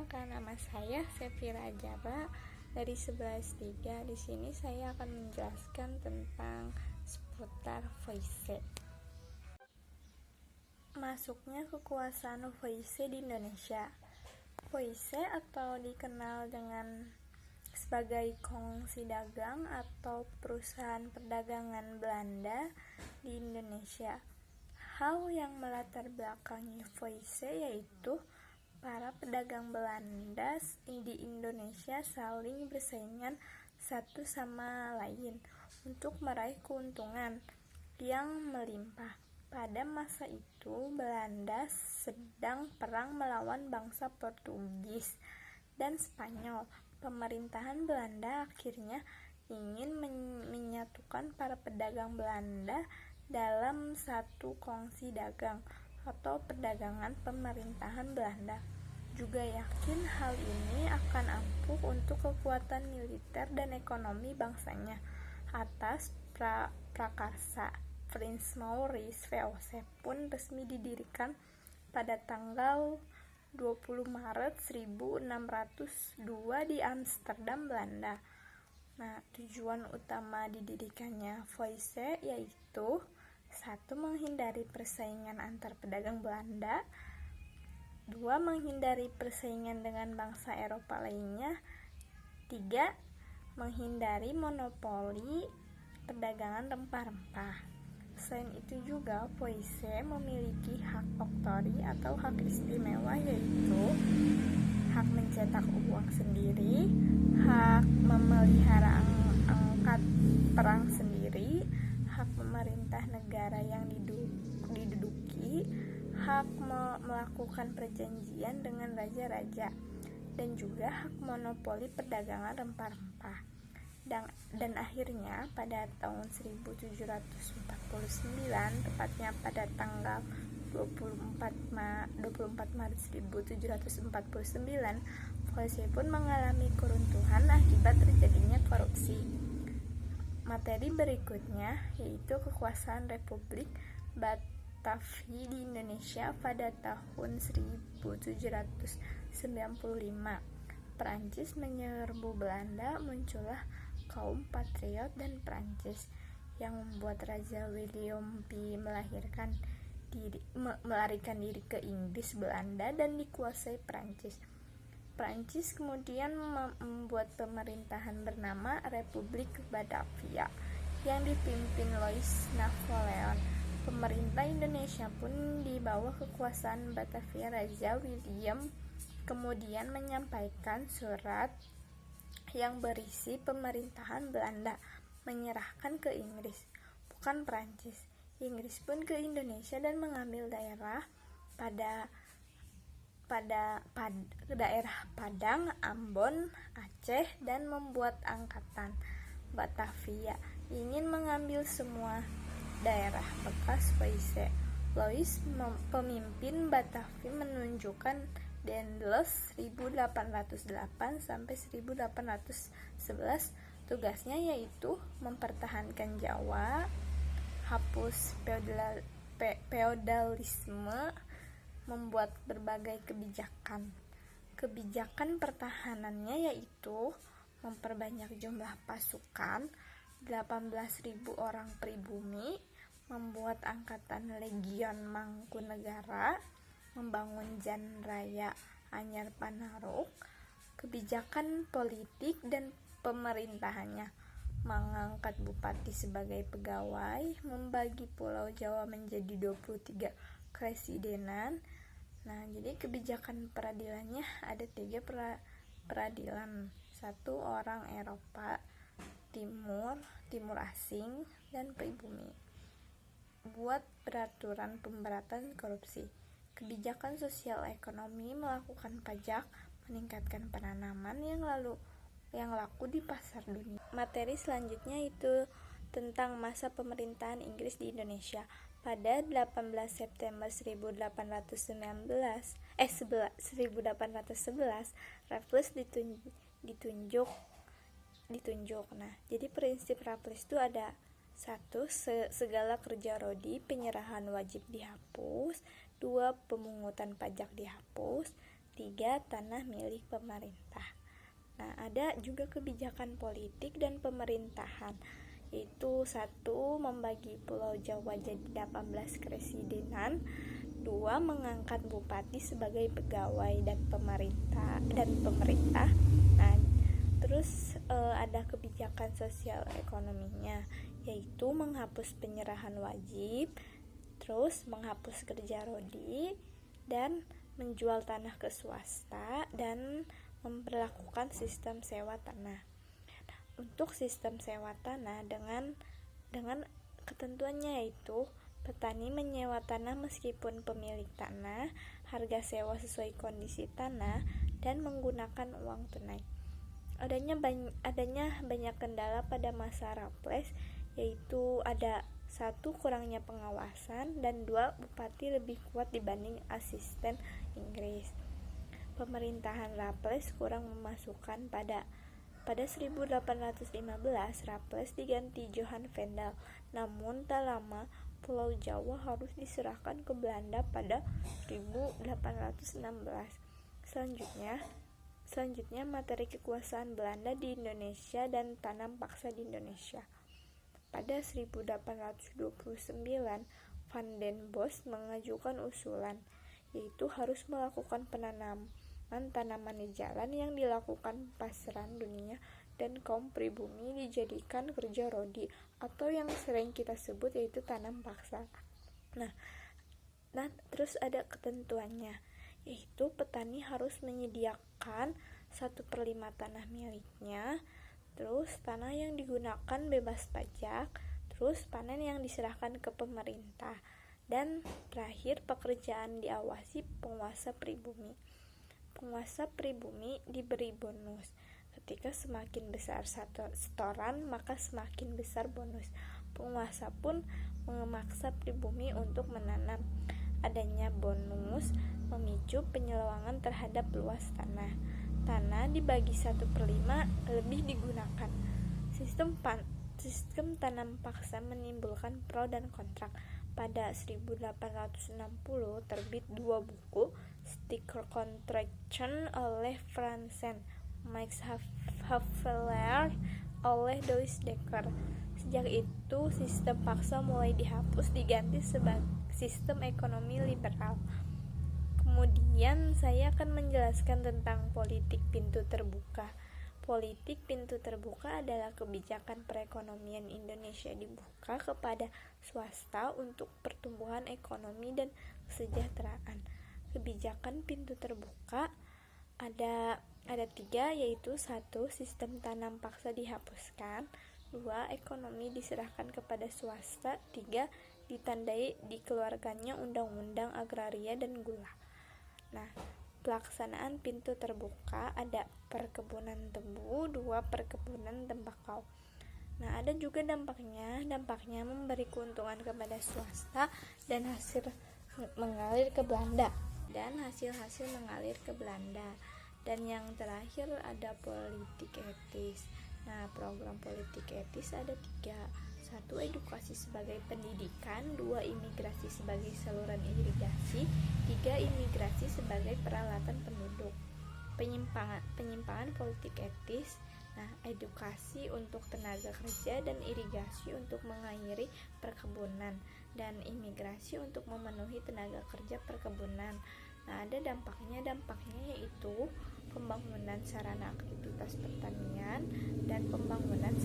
perkenalkan, nama saya Sefira Jara dari 11.3. Di sini saya akan menjelaskan tentang seputar Voice. Masuknya kekuasaan Voice di Indonesia. Voice atau dikenal sebagai kongsi dagang atau perusahaan perdagangan Belanda di Indonesia. Hal yang melatar belakangi Voice yaitu para pedagang Belanda di Indonesia saling bersaingan satu sama lain untuk meraih keuntungan yang melimpah. Pada masa itu, Belanda sedang perang melawan bangsa Portugis dan Spanyol. Pemerintahan Belanda akhirnya ingin menyatukan para pedagang Belanda dalam satu kongsi dagang atau perdagangan. Pemerintahan Belanda juga yakin hal ini akan ampuh untuk kekuatan militer dan ekonomi bangsanya. Atas prakarsa Prince Maurice, VOC pun resmi didirikan pada tanggal 20 Maret 1602 di Amsterdam, Belanda. Nah, tujuan utama didirikannya Voice yaitu 1. Menghindari persaingan antar pedagang Belanda. 2. Menghindari persaingan dengan bangsa Eropa lainnya. 3. Menghindari monopoli perdagangan rempah-rempah. Selain itu juga Voice memiliki hak oktori atau hak istimewa, yaitu hak mencetak uang sendiri, hak memelihara angkat perang sendiri, hak memerintah negara yang diduduki, hak melakukan perjanjian dengan raja-raja, dan juga hak monopoli perdagangan rempah-rempah. Dan akhirnya pada tahun 1749, tepatnya pada tanggal 24 Maret 1749, Voice pun mengalami keruntuhan akibat terjadinya korupsi. Materi berikutnya yaitu kekuasaan Republik Batavia di Indonesia pada tahun 1795. Perancis menyerbu Belanda, muncullah kaum patriot dan Perancis yang membuat Raja William V melarikan diri ke Inggris, Belanda, dan dikuasai Perancis. Perancis kemudian membuat pemerintahan bernama Republik Batavia yang dipimpin Louis Napoleon. Pemerintah Indonesia pun di bawah kekuasaan Batavia. Raja William kemudian menyampaikan surat yang berisi pemerintahan Belanda menyerahkan ke Inggris, bukan Perancis. Inggris pun ke Indonesia dan mengambil daerah daerah Padang, Ambon, Aceh, dan membuat angkatan Batavia ingin mengambil semua daerah bekas Voice. Louis, pemimpin Batavia, menunjukkan Dendels 1808 sampai 1811. Tugasnya yaitu mempertahankan Jawa, hapus feodalisme, membuat berbagai kebijakan. Kebijakan pertahanannya yaitu memperbanyak jumlah pasukan, 18.000 orang pribumi, membuat angkatan Legion Mangkunegara, membangun Jalan Raya Anyar Panaruk. Kebijakan politik dan pemerintahannya: mengangkat bupati sebagai pegawai, membagi Pulau Jawa menjadi 23 kresidenan. Nah, jadi kebijakan peradilannya ada 3 peradilan. 1 orang Eropa Timur asing, dan pribumi. Buat peraturan pemberatan korupsi. Kebijakan sosial ekonomi: melakukan pajak, meningkatkan penanaman yang laku di pasar dunia. Materi selanjutnya itu tentang masa pemerintahan Inggris di Indonesia. Pada 18 September 1811, Raffles ditunjuk. Nah, jadi prinsip Raffles itu ada: 1. Segala kerja rodi penyerahan wajib dihapus. 2. Pemungutan pajak dihapus. 3. Tanah milik pemerintah. Nah, ada juga kebijakan politik dan pemerintahan, yaitu 1. Membagi Pulau Jawa jadi 18 kresidenan. 2. Mengangkat bupati sebagai pegawai dan pemerintah. Nah, terus ada kebijakan sosial ekonominya, yaitu menghapus penyerahan wajib, terus menghapus kerja rodi, dan menjual tanah ke swasta, dan memperlakukan sistem sewa tanah. Untuk sistem sewa tanah dengan ketentuannya, yaitu petani menyewa tanah meskipun pemilik tanah, harga sewa sesuai kondisi tanah, dan menggunakan uang tunai. Adanya banyak kendala pada masa Raffles, yaitu ada 1. Kurangnya pengawasan, dan 2. Bupati lebih kuat dibanding asisten Inggris. Pemerintahan Raffles kurang memasukkan. Pada 1815 Raffles diganti Johan Vendel, namun tak lama Pulau Jawa harus diserahkan ke Belanda pada 1816. Selanjutnya materi kekuasaan Belanda di Indonesia dan tanam paksa di Indonesia. Pada 1829 Van den Bosch mengajukan usulan, yaitu harus melakukan penanaman tanaman di jalan yang dilakukan pasaran dunia, dan kaum pribumi dijadikan kerja rodi, atau yang sering kita sebut yaitu tanam paksa. Nah, terus ada ketentuannya, yaitu petani harus menyediakan 1/5 tanah miliknya, terus tanah yang digunakan bebas pajak, terus panen yang diserahkan ke pemerintah, dan terakhir pekerjaan diawasi penguasa pribumi. Penguasa pribumi diberi bonus. Ketika semakin besar setoran, maka semakin besar bonus. Penguasa pun memaksa pribumi untuk menanam. Adanya bonus memicu penyeluangan terhadap luas tanah. Tanah dibagi 1/5 lebih digunakan. Sistem tanam paksa menimbulkan pro dan kontra. Pada 1860 terbit 2 buku Sticker Contraction oleh Franzen, Max Havelaar oleh Louis Dekker. Sejak itu sistem paksa mulai dihapus, diganti sebagai sistem ekonomi liberal. Kemudian saya akan menjelaskan tentang politik pintu terbuka. Politik pintu terbuka adalah kebijakan perekonomian Indonesia dibuka kepada swasta untuk pertumbuhan ekonomi dan kesejahteraan. Kebijakan pintu terbuka ada 3, yaitu 1. Sistem tanam paksa dihapuskan. 2. Ekonomi diserahkan kepada swasta. 3. Ditandai dikeluarkannya undang-undang agraria dan gula. Nah, pelaksanaan pintu terbuka ada perkebunan tebu, 2. Perkebunan tembakau. Nah, ada juga dampaknya memberi keuntungan kepada swasta dan hasil mengalir ke Belanda. Dan yang terakhir ada politik etis. Nah, program politik etis ada 3. 1. Edukasi sebagai pendidikan. 2. Imigrasi sebagai saluran irigasi. 3. Imigrasi sebagai peralatan penduduk. Penyimpangan politik etis. Nah, edukasi untuk tenaga kerja dan irigasi untuk mengairi perkebunan, dan imigrasi untuk memenuhi tenaga kerja perkebunan. Nah, ada dampaknya yaitu pembangunan sarana aktivitas pertanian dan pembangunan